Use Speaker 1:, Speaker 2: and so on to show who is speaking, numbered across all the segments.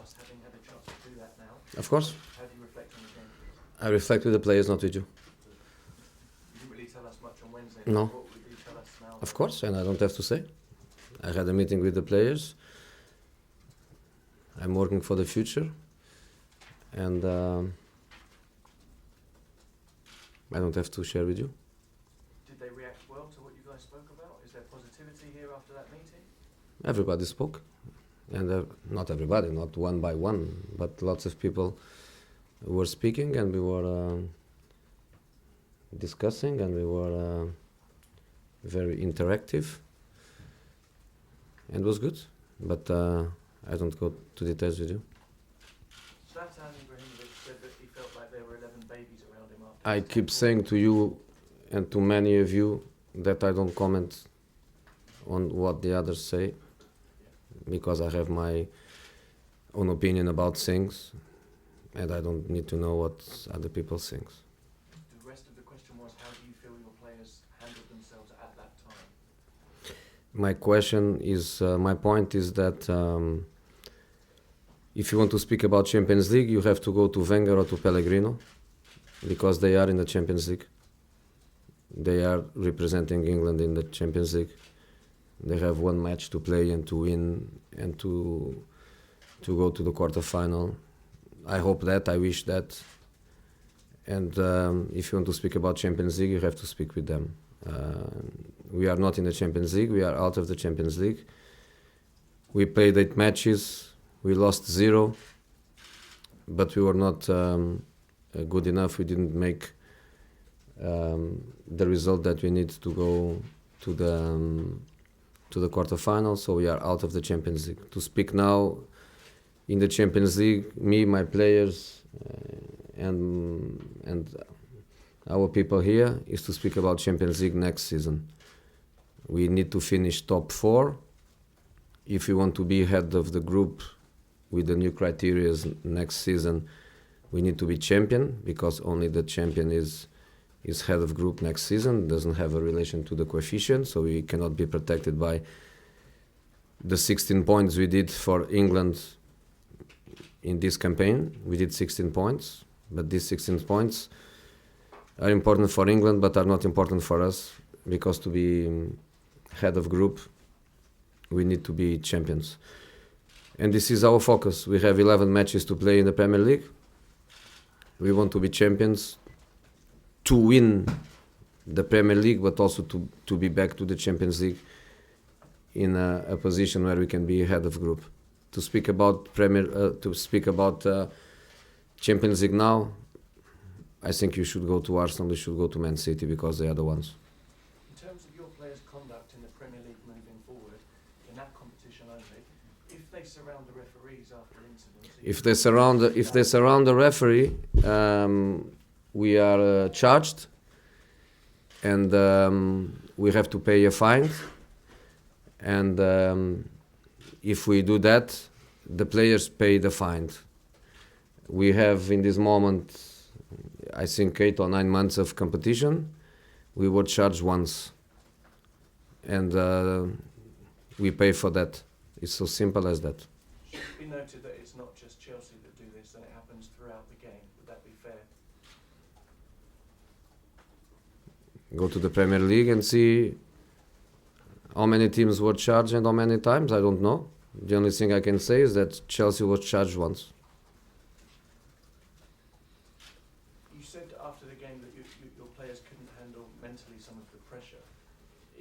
Speaker 1: us, having had a chance to do that now.
Speaker 2: Of course.
Speaker 1: How do you reflect on the game?
Speaker 2: I reflect with the players, not with you.
Speaker 1: You didn't really tell us much on Wednesday.
Speaker 2: No.
Speaker 1: What would you tell us now?
Speaker 2: Of course, and I don't have to say. I had a meeting with the players. I'm working for the future. And I don't have to share with you.
Speaker 1: Did they react well to what you guys spoke about? Is there positivity here after that meeting?
Speaker 2: Everybody spoke. And not everybody, not one by one, but lots of people were speaking, and we were discussing, and we were very interactive, and it was good. But I don't go to details with you.
Speaker 1: Zlatan Ibrahimovic said that he felt like there were 11 babies around him after.
Speaker 2: I keep saying to you and to many of you that I don't comment on what the others say, because I have my own opinion about things, and I don't need to know what other people think.
Speaker 1: The rest of the question was, how do you feel your players handled themselves at that time?
Speaker 2: My point is that if you want to speak about Champions League, you have to go to Wenger or to Pellegrino, because they are in the Champions League. They are representing England in the Champions League. They have one match to play and to win and to go to the quarterfinal. I hope that, I wish that. And if you want to speak about Champions League, you have to speak with them. We are not in the Champions League, we are out of the Champions League. We played 8 matches, we lost 0, but we were not good enough. We didn't make the result that we need to go to the quarterfinals, so we are out of the Champions League. To speak now in the Champions League, me, my players, and our people here, is to speak about Champions League next season. We need to finish top 4 if we want to be head of the group with the new criteria next season. We need to be champion, because only the champion is head of group next season, doesn't have a relation to the coefficient, so we cannot be protected by the 16 points we did for England in this campaign. We did 16 points, but these 16 points are important for England, but are not important for us, because to be head of group, we need to be champions. And this is our focus. We have 11 matches to play in the Premier League. We want to be champions, to win the Premier League, but also to be back to the Champions League in a position where we can be head of group. To speak about Champions League now, I think you should go to Arsenal, you should go to Man City, because they are the ones.
Speaker 1: In terms of your players' conduct in the Premier League moving forward, in that competition only, if they surround the referees after incidents...
Speaker 2: If they surround the referee, we are charged, and we have to pay a fine. And if we do that, the players pay the fine. We have in this moment, I think, 8 or 9 months of competition. We were charged once, and we pay for that. It's so simple as that.
Speaker 1: Should it be noted that it's not just Chelsea that do this, and it happens throughout the game? Would that be fair?
Speaker 2: Go to the Premier League and see how many teams were charged and how many times. I don't know. The only thing I can say is that Chelsea was charged once.
Speaker 1: You said after the game that your players couldn't handle mentally some of the pressure.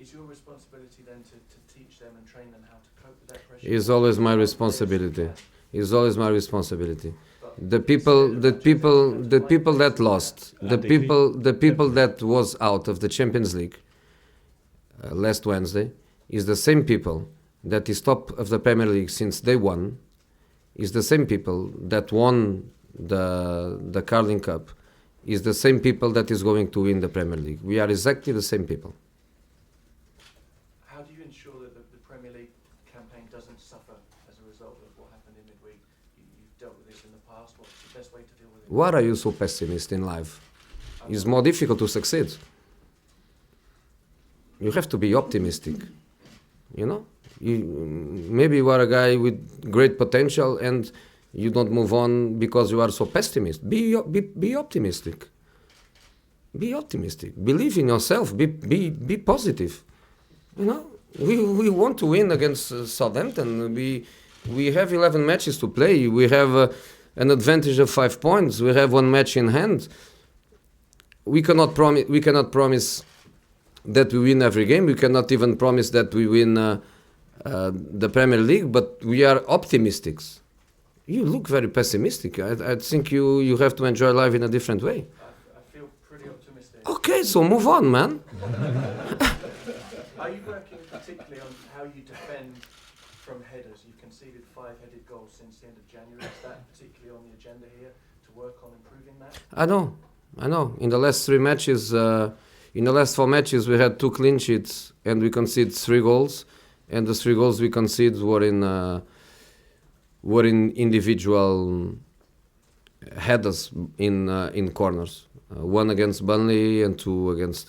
Speaker 1: Is your responsibility then to teach them and train them how to cope with that pressure?
Speaker 2: It's always my responsibility. It's always my responsibility. The people that lost, the people that was out of the Champions League last Wednesday, is the same people that is top of the Premier League since day one, is the same people that won the Carling Cup, is the same people that is going to win the Premier League. We are exactly the same people.
Speaker 1: How do you ensure that the Premier League campaign doesn't suffer as a result of what happened in midweek? You've dealt with this in the past. What's the best way to deal with it?
Speaker 2: Why are you so pessimist in life? It's more difficult to succeed. You have to be optimistic, you know? Maybe you are a guy with great potential and You don't move on because you are so pessimistic. Be optimistic. Be optimistic. Believe in yourself. Be positive. You know, we want to win against Southampton. We have 11 matches to play. We have an advantage of 5 points. We have one match in hand. We cannot promise that we win every game. We cannot even promise that we win the Premier League. But we are optimists. You look very pessimistic. I think you have to enjoy life in a different way.
Speaker 1: I feel pretty optimistic.
Speaker 2: Okay, so move on, man.
Speaker 1: Are you working particularly on how you defend from headers? You've conceded 5 headed goals since the end of January. Is that particularly on the agenda here to work on improving that?
Speaker 2: I know. In the last 4 matches, we had 2 clean sheets and we conceded 3 goals. And the 3 goals we conceded were in individual headers in corners. 1 against Burnley and 2 against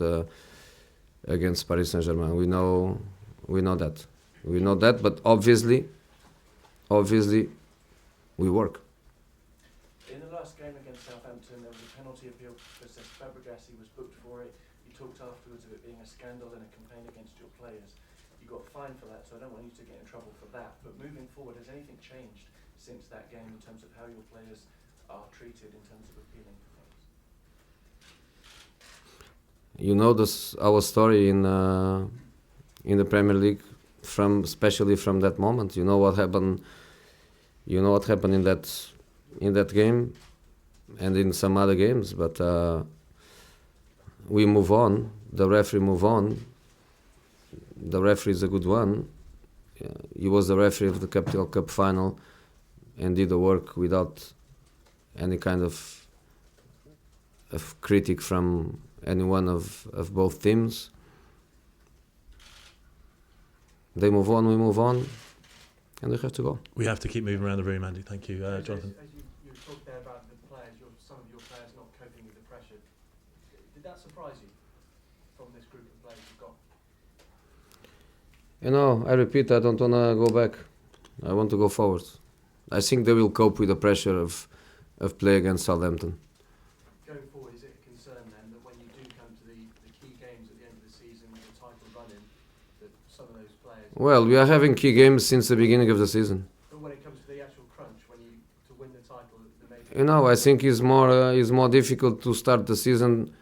Speaker 2: Paris Saint-Germain. We know that. But obviously, we work.
Speaker 1: In the last game against Southampton, there was a penalty appeal process. Fabregas was booked for it. You talked afterwards of it being a scandal and a campaign against your players. You got fined for that, so I don't want you to get in trouble for that. But moving forward, has anything changed since that game in terms of how your players are treated in terms of appealing for things?
Speaker 2: You know our story in the Premier League, especially from that moment. You know what happened. You know what happened in that game, and in some other games. But we move on. The referee move on. The referee is a good one. He was the referee of the Capital Cup final, and did the work without any kind of critic from anyone of both teams. They move on, we move on, and we have to go.
Speaker 3: We have to keep moving around the room, Andy. Thank you, Jonathan.
Speaker 1: As you talked there about the players, some of your players not coping with the pressure. Did that surprise you from this group of players you've got?
Speaker 2: You know, I repeat, I don't want to go back. I want to go forward. I think they will cope with the pressure of play against Southampton.
Speaker 1: Going forward, is it a concern then that when you do come to the key games at the end of the season with the title running, that some of those players...
Speaker 2: Well, we are having key games since the beginning of the season.
Speaker 1: But when it comes to the actual crunch, to win the title, the major...
Speaker 2: You know, I think it's more difficult to start the season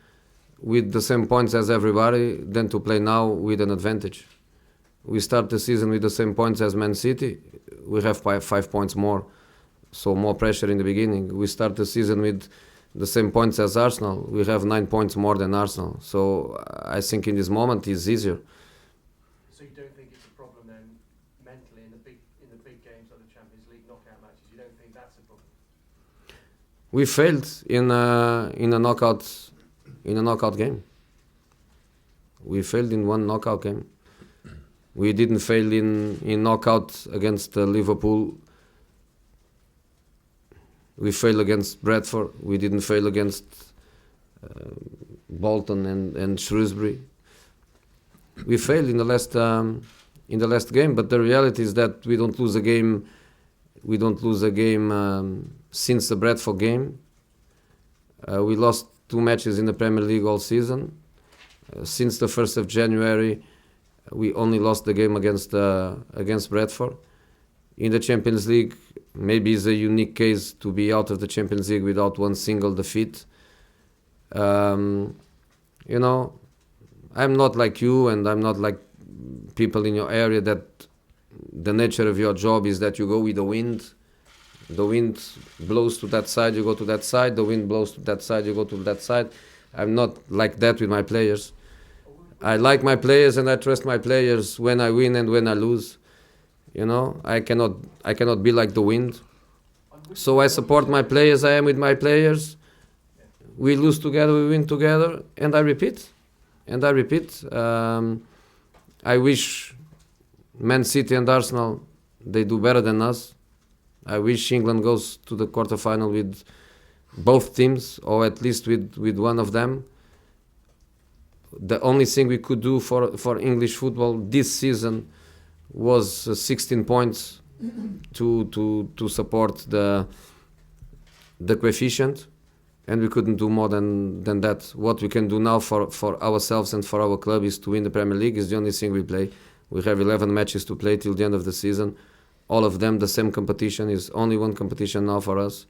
Speaker 2: with the same points as everybody than to play now with an advantage. We start the season with the same points as Man City. We have 5 points more, so more pressure in the beginning. We start the season with the same points as Arsenal. We have 9 points more than Arsenal. So I think in this moment it's easier.
Speaker 1: So you don't think it's a problem then, mentally, in the big games like the Champions League knockout matches? You don't think that's a problem?
Speaker 2: We failed in a knockout game. We failed in one knockout game. We didn't fail in knockout against Liverpool. We failed against Bradford. We didn't fail against Bolton and Shrewsbury. We failed in the last game, but the reality is that we don't lose a game. We don't lose a game since the Bradford game. We lost 2 matches in the Premier League all season. Since the 1st of January. We only lost the game against Bradford. In the Champions League, maybe it's a unique case to be out of the Champions League without one single defeat. You know, I'm not like you, and I'm not like people in your area that the nature of your job is that you go with the wind. The wind blows to that side, you go to that side. The wind blows to that side, you go to that side. I'm not like that with my players. I like my players and I trust my players when I win and when I lose. You know, I cannot be like the wind. So I support my players, I am with my players. We lose together, we win together, and I repeat. I wish Man City and Arsenal, they do better than us. I wish England goes to the quarterfinal with both teams, or at least with one of them. The only thing we could do for English football this season was 16 points to support the coefficient, and we couldn't do more than that. What we can do now for ourselves and for our club is to win the Premier League. Is the only thing we play. We have 11 matches to play till the end of the season. All of them the same competition. Is only one competition now for us,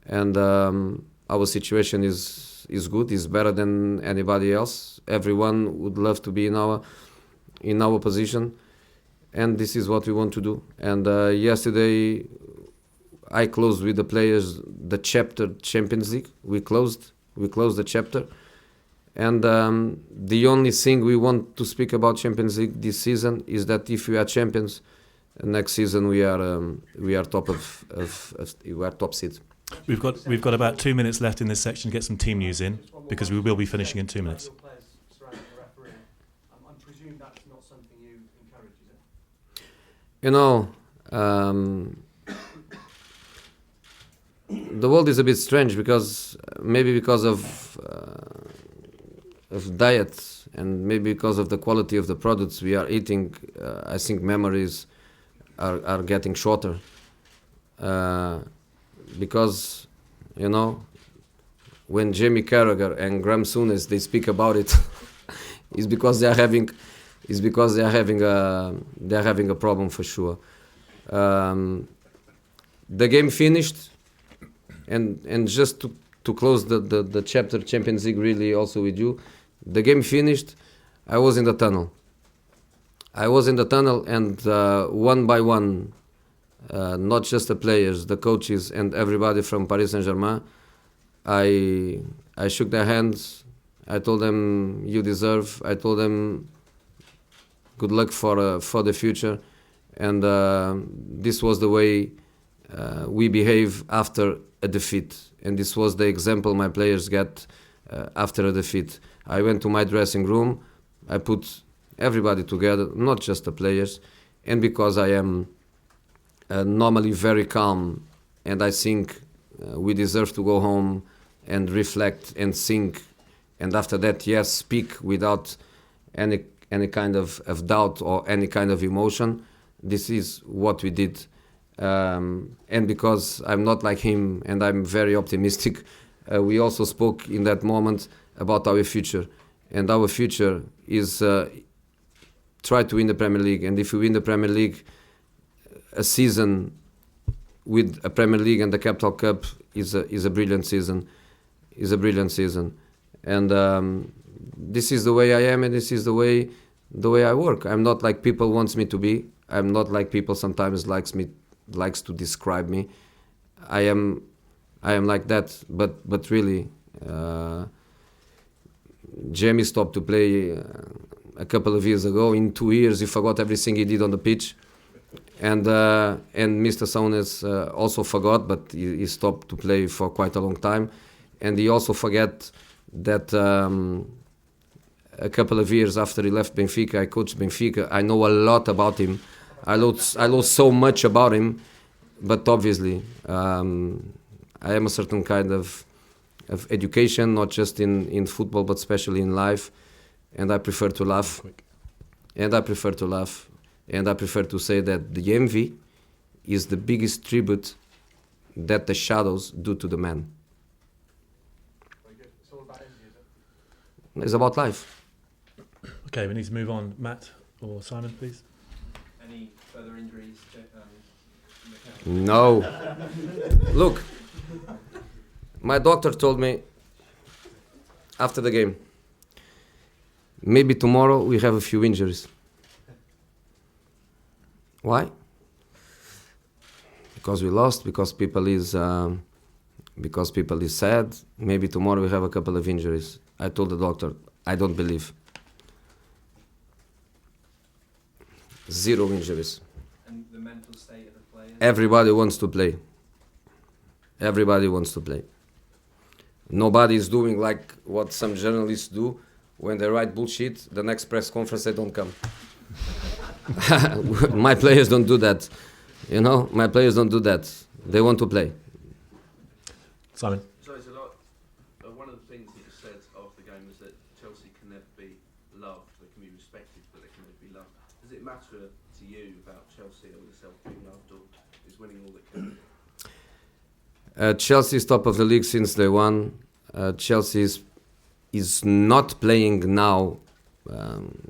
Speaker 2: and our situation is good. Is better than anybody else. Everyone would love to be in our position, and this is what we want to do. And yesterday I closed with the players the chapter Champions League. We closed the chapter, and the only thing we want to speak about Champions League this season is that if we are champions, next season we are top we are top seed.
Speaker 3: We've got about 2 minutes left in this section to get some team news in, because we will be finishing in 2 minutes.
Speaker 1: I presume that's not something you encourage, is it?
Speaker 2: You know, the world is a bit strange because of diet and maybe because of the quality of the products we are eating. I think memories are getting shorter. Because, you know, when Jamie Carragher and Graham Souness they speak about it, it's because they are having a problem for sure. The game finished, and just to close the chapter Champions League really also with you, the game finished. I was in the tunnel, and one by one, not just the players, the coaches, and everybody from Paris Saint-Germain, I shook their hands. I told them, you deserve. I told them, good luck for the future. And this was the way we behave after a defeat. And this was the example my players get after a defeat. I went to my dressing room. I put everybody together, not just the players. And because I am normally very calm, and I think we deserve to go home and reflect and think, and after that, yes, speak without any kind of doubt or any kind of emotion. This is what we did, and because I'm not like him and I'm very optimistic, we also spoke in that moment about our future, and our future is try to win the Premier League. And if we win the Premier League, a season with a Premier League and the Capital Cup is a brilliant season. And this is the way I am, and this is the way I work. I'm not like people wants me to be. I'm not like people sometimes likes to describe me. I am like that. But really, Jamie stopped to play a couple of years ago. In 2 years, he forgot everything he did on the pitch. And Mr. Souness also forgot, but he stopped to play for quite a long time. And he also forget that a couple of years after he left Benfica, I coached Benfica. I know a lot about him. I know so much about him, but obviously I am a certain kind of education, not just in football, but especially in life. And I prefer to laugh. And I prefer to say that the envy is the biggest tribute that the shadows do to the man.
Speaker 1: Very good. It's all about envy, is it?
Speaker 2: It's about life.
Speaker 3: Okay, we need to move on. Matt or Simon, please.
Speaker 4: Any further injuries in the camp?
Speaker 2: No. Look, my doctor told me after the game, maybe tomorrow we have a few injuries. Why? Because we lost, because people is sad. Maybe tomorrow we have a couple of injuries. I told the doctor, I don't believe. 0 injuries.
Speaker 4: And the mental state of the players?
Speaker 2: Everybody wants to play. Nobody is doing like what some journalists do. When they write bullshit, the next press conference they don't come. My players don't do that. You know, my players don't do that. They want to play.
Speaker 3: Simon.
Speaker 5: So it's a lot. One of the things that you said after the game was that Chelsea can never be loved. They can be respected, but they can never be loved. Does it matter to you about Chelsea or yourself being after is winning all that can?
Speaker 2: Chelsea is top of the league since day one. Chelsea is not playing now.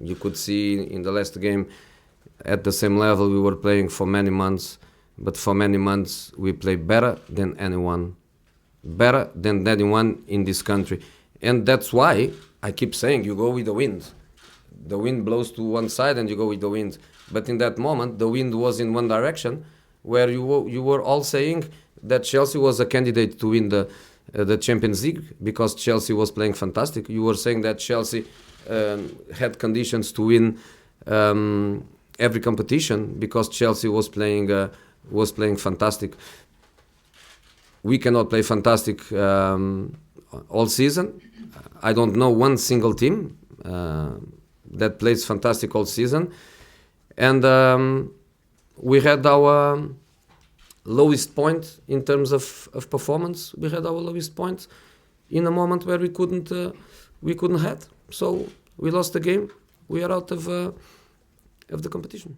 Speaker 2: You could see in the last game at the same level we were playing for many months, but for many months we play better than anyone in this country. And that's why I keep saying you go with the wind. The wind blows to one side and you go with the wind. But in that moment, the wind was in one direction, where you were all saying that Chelsea was a candidate to win the Champions League because Chelsea was playing fantastic. You were saying that Chelsea had conditions to win every competition because Chelsea was playing fantastic. We cannot play fantastic all season. I don't know one single team that plays fantastic all season. And we had our lowest point in terms of performance. We had our lowest point in a moment where we couldn't head. So we lost the game. We are out of the competition.